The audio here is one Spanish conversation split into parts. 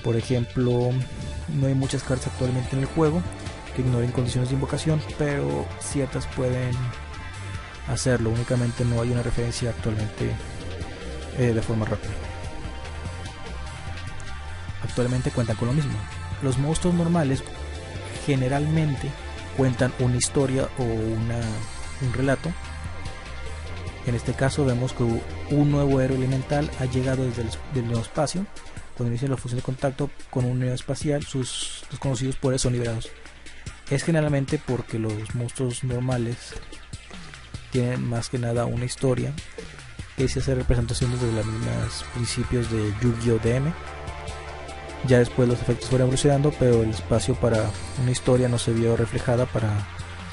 Por ejemplo, no hay muchas cartas actualmente en el juego que ignoren condiciones de invocación, pero ciertas pueden hacerlo. Únicamente no hay una referencia actualmente de forma rápida. Actualmente cuentan con lo mismo. Los monstruos normales generalmente cuentan una historia o un relato. En este caso vemos que un nuevo héroe elemental ha llegado desde el nuevo espacio. Cuando inicia la fusión de contacto con un neo espacial, sus desconocidos poderes son liberados. Es generalmente porque los monstruos normales tienen más que nada una historia que se hace representación desde los mismos principios de Yu-Gi-Oh! DM. Ya después los efectos fueron evolucionando, pero el espacio para una historia no se vio reflejada para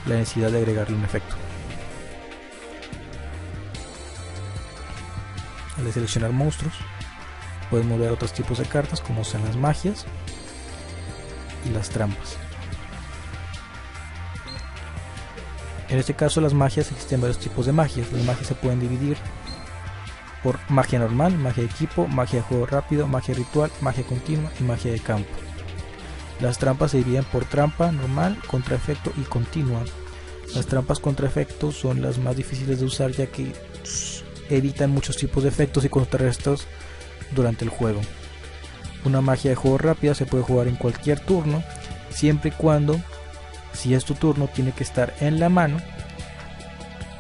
la necesidad de agregarle un efecto. Al seleccionar monstruos, puedes mover otros tipos de cartas como son las magias y las trampas. En este caso las magias, existen varios tipos de magias. Las magias se pueden dividir por magia normal, magia de equipo, magia de juego rápido, magia ritual, magia continua y magia de campo. Las trampas se dividen por trampa normal, contraefecto y continua. Las trampas contraefecto son las más difíciles de usar, ya que evitan muchos tipos de efectos y contrarrestos durante el juego. Una magia de juego rápida se puede jugar en cualquier turno, siempre y cuando, si es tu turno, tiene que estar en la mano,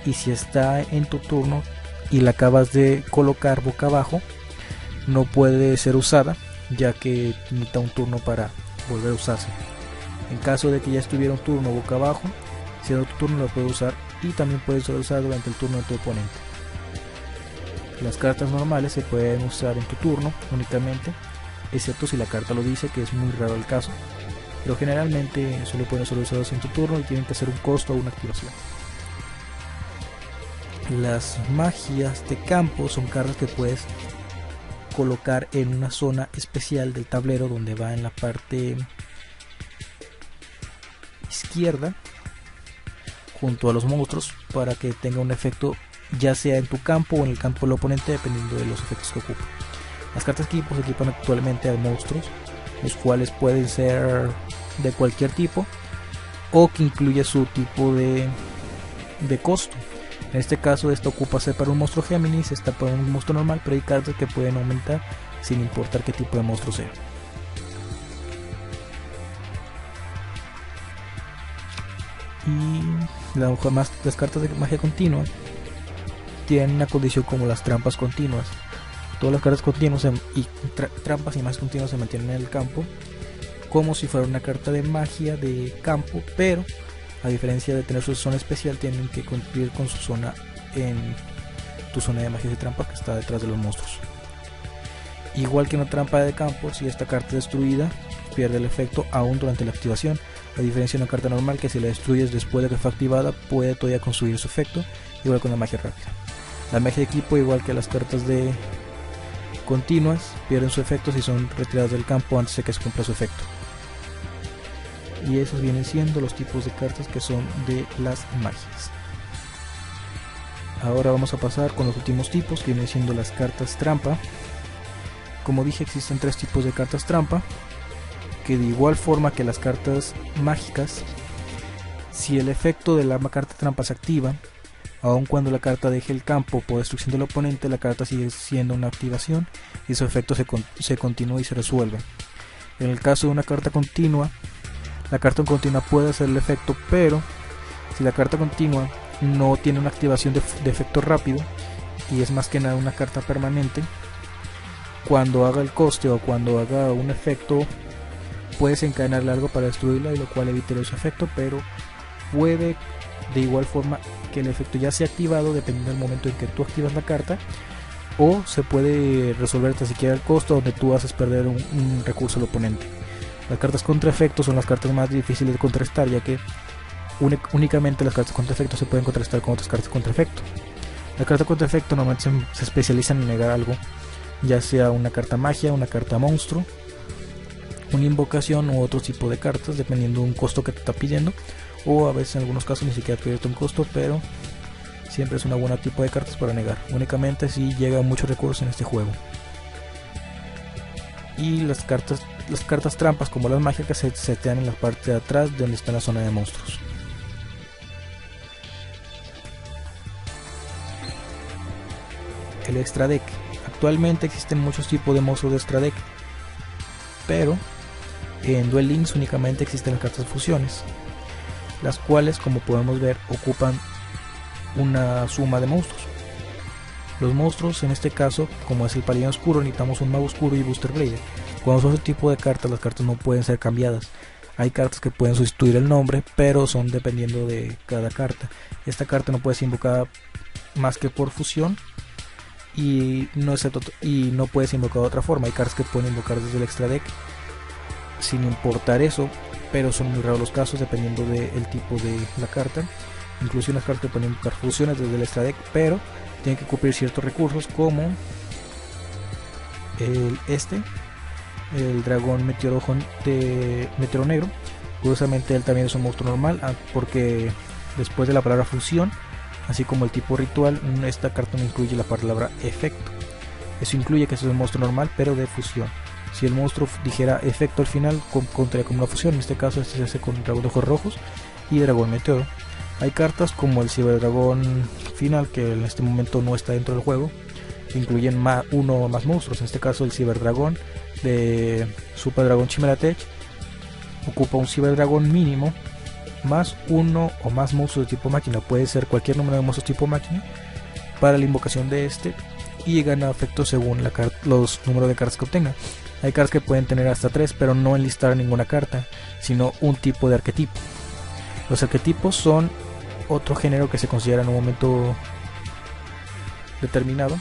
y si está en tu turno y la acabas de colocar boca abajo, no puede ser usada, ya que necesita un turno para volver a usarse. En caso de que ya estuviera un turno boca abajo, siendo tu turno lo puedes usar, y también puedes ser usada durante el turno de tu oponente. Las cartas normales se pueden usar en tu turno únicamente, excepto si la carta lo dice, que es muy raro el caso, pero generalmente solo pueden ser usados en tu turno y tienen que hacer un costo o una activación. Las magias de campo son cartas que puedes colocar en una zona especial del tablero, donde va en la parte izquierda junto a los monstruos, para que tenga un efecto ya sea en tu campo o en el campo del oponente, dependiendo de los efectos que ocupa. Las cartas equipo se equipan actualmente a monstruos, los cuales pueden ser de cualquier tipo o que incluye su tipo de costo. En este caso, esta ocupa ser para un monstruo Géminis, esta para un monstruo normal, pero hay cartas que pueden aumentar sin importar qué tipo de monstruo sea. Y las cartas de magia continua tienen una condición como las trampas continuas. Todas las cartas continuas y trampas y magias continuas se mantienen en el campo como si fuera una carta de magia de campo, pero a diferencia de tener su zona especial, tienen que cumplir con su zona en tu zona de magias y trampas, que está detrás de los monstruos. Igual que una trampa de campo, si esta carta es destruida, pierde el efecto aún durante la activación, a diferencia de una carta normal que si la destruyes después de que fue activada, puede todavía construir su efecto, igual con la magia rápida. La magia de equipo, igual que las cartas de continuas, pierden su efecto si son retiradas del campo antes de que se cumpla su efecto. Y esos vienen siendo los tipos de cartas que son de las magias. Ahora vamos a pasar con los últimos tipos, que vienen siendo las cartas trampa. Como dije, existen tres tipos de cartas trampa, que de igual forma que las cartas mágicas, si el efecto de la carta trampa se activa, aun cuando la carta deje el campo por destrucción del oponente, la carta sigue siendo una activación y su efecto se continúa y se resuelve. En el caso de una carta continua, la carta continua puede hacer el efecto, pero si la carta continua no tiene una activación de efecto rápido y es más que nada una carta permanente, cuando haga el coste o cuando haga un efecto puedes encadenarle algo para destruirla, y lo cual evitaría ese efecto, pero puede de igual forma que el efecto ya sea activado dependiendo del momento en que tú activas la carta, o se puede resolver hasta siquiera el costo, donde tú haces perder un recurso al oponente. Las cartas contra efecto son las cartas más difíciles de contrarrestar, ya que únicamente las cartas contra efecto se pueden contrarrestar con otras cartas contra efecto. Las cartas contra efecto normalmente se especializan en negar algo, ya sea una carta magia, una carta monstruo, una invocación u otro tipo de cartas, dependiendo de un costo que te está pidiendo, o a veces en algunos casos ni siquiera pide un costo, pero siempre es una buena tipo de cartas para negar, únicamente si llega muchos recursos en este juego. Y las cartas las cartas trampas como las mágicas se setean en la parte de atrás donde está la zona de monstruos. El extra deck. Actualmente existen muchos tipos de monstruos de extra deck, pero en Duel Links únicamente existen las cartas fusiones, las cuales, como podemos ver, ocupan una suma de monstruos. Los monstruos, en este caso, como es el paladín oscuro, necesitamos un mago oscuro y booster blader. Cuando son ese tipo de cartas, las cartas no pueden ser cambiadas. Hay cartas que pueden sustituir el nombre, pero son dependiendo de cada carta. Esta carta no puede ser invocada más que por fusión y no puede ser invocada de otra forma. Hay cartas que pueden invocar desde el extra deck sin importar eso, pero son muy raros los casos dependiendo del tipo de la carta. Incluso unas cartas que pueden invocar fusiones desde el extra deck, pero tienen que cumplir ciertos recursos como el dragón meteoro negro. Curiosamente él también es un monstruo normal, porque después de la palabra fusión, así como el tipo ritual, esta carta no incluye la palabra efecto. Eso incluye que es un monstruo normal pero de fusión. Si el monstruo dijera efecto al final, contaría como una fusión. En este caso este se hace con dragón de ojos rojos y dragón meteoro. Hay cartas como el ciberdragón final, que en este momento no está dentro del juego, que incluyen uno o más monstruos. En este caso el ciberdragón de Super Dragon Chimera Tech ocupa un ciberdragón mínimo más uno o más monstruos de tipo máquina. Puede ser cualquier número de monstruos tipo máquina para la invocación de este, y gana efectos según los números de cartas que obtenga. Hay cartas que pueden tener hasta 3, pero no enlistar ninguna carta, sino un tipo de arquetipo. Los arquetipos son otro género que se considera en un momento determinado.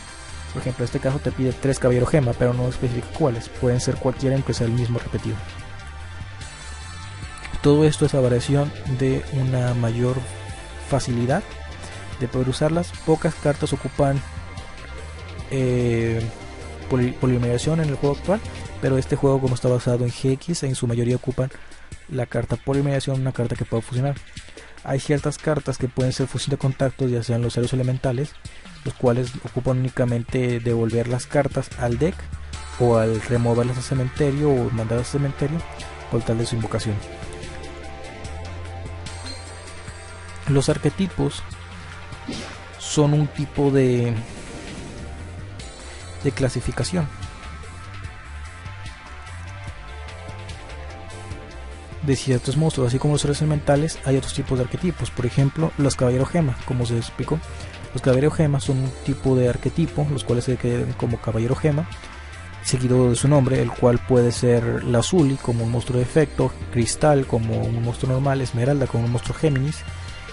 Por ejemplo, en este caso te pide 3 caballero gema, pero no especifica cuáles. Pueden ser cualquiera, aunque sea el mismo repetido. Todo esto es a variación de una mayor facilidad de poder usarlas. Pocas cartas ocupan polimerización en el juego actual, pero este juego, como está basado en GX, en su mayoría ocupan la carta polimerización, una carta que pueda fusionar. Hay ciertas cartas que pueden ser fusión de contactos, ya sean los héroes elementales, los cuales ocupan únicamente devolver las cartas al deck o al removerlas al cementerio o mandarlas al cementerio por tal de su invocación. Los arquetipos son un tipo de clasificación de ciertos monstruos. Así como los héroes elementales, hay otros tipos de arquetipos. Por ejemplo, los caballeros gema, como se explicó. Los caballeros gema son un tipo de arquetipo, los cuales se quedan como caballero gema, seguido de su nombre, el cual puede ser lazuli como un monstruo de efecto, cristal como un monstruo normal, esmeralda como un monstruo géminis,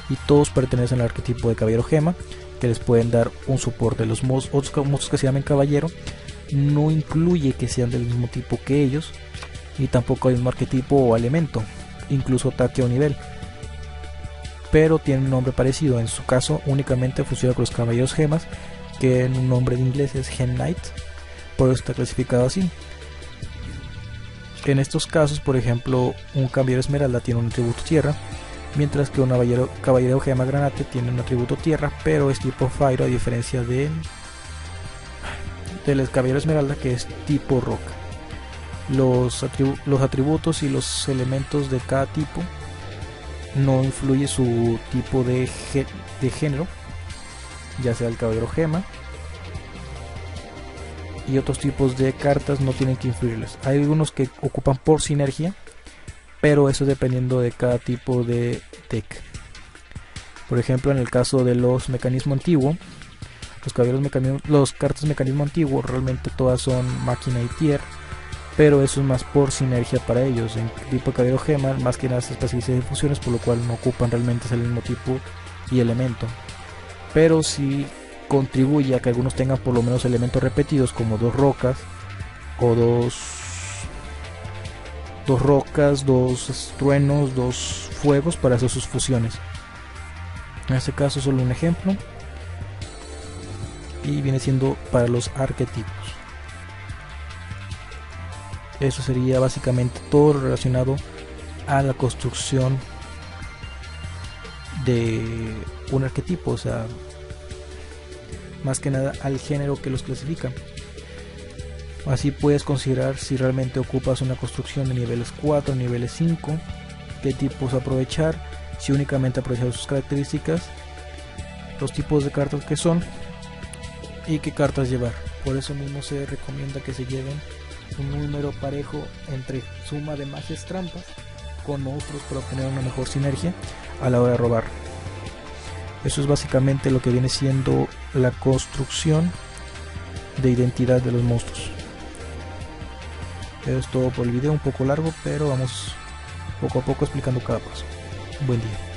y todos pertenecen al arquetipo de caballero gema, que les pueden dar un soporte. Los otros monstruos que se llaman caballero no incluye que sean del mismo tipo que ellos, y tampoco hay un arquetipo o elemento, incluso ataque o nivel, pero tienen un nombre parecido. En su caso únicamente funciona con los caballeros gemas, que en un nombre de inglés es Gem Knight, por eso está clasificado así. En estos casos, por ejemplo, un caballero esmeralda tiene un atributo tierra, mientras que un caballero gema granate tiene un atributo tierra, pero es tipo fire, a diferencia del caballero esmeralda, que es tipo roca. Los atributos y los elementos de cada tipo no influye su tipo de género, ya sea el caballero gema, y otros tipos de cartas no tienen que influirles. Hay algunos que ocupan por sinergia, pero eso dependiendo de cada tipo de deck. Por ejemplo, en el caso de los mecanismo antiguo, los cartas mecanismo antiguo realmente todas son máquina y tier, pero eso es más por sinergia para ellos. En tipo de caballero gema, más que nada se especializa en fusiones, por lo cual no ocupan realmente el mismo tipo y elemento, pero sí contribuye a que algunos tengan por lo menos elementos repetidos, como dos rocas o dos truenos, dos fuegos, para hacer sus fusiones. En este caso solo un ejemplo, y viene siendo para los arquetipos. Eso sería básicamente todo relacionado a la construcción de un arquetipo, o sea, más que nada al género que los clasifica. Así puedes considerar si realmente ocupas una construcción de niveles 4, niveles 5, qué tipos aprovechar, si únicamente aprovechar sus características, los tipos de cartas que son y qué cartas llevar. Por eso mismo se recomienda que se lleven un número parejo entre suma de magias trampas con monstruos para obtener una mejor sinergia a la hora de robar. Eso es básicamente lo que viene siendo la construcción de identidad de los monstruos. Eso es todo por el video, un poco largo, pero vamos poco a poco explicando cada paso. Buen día.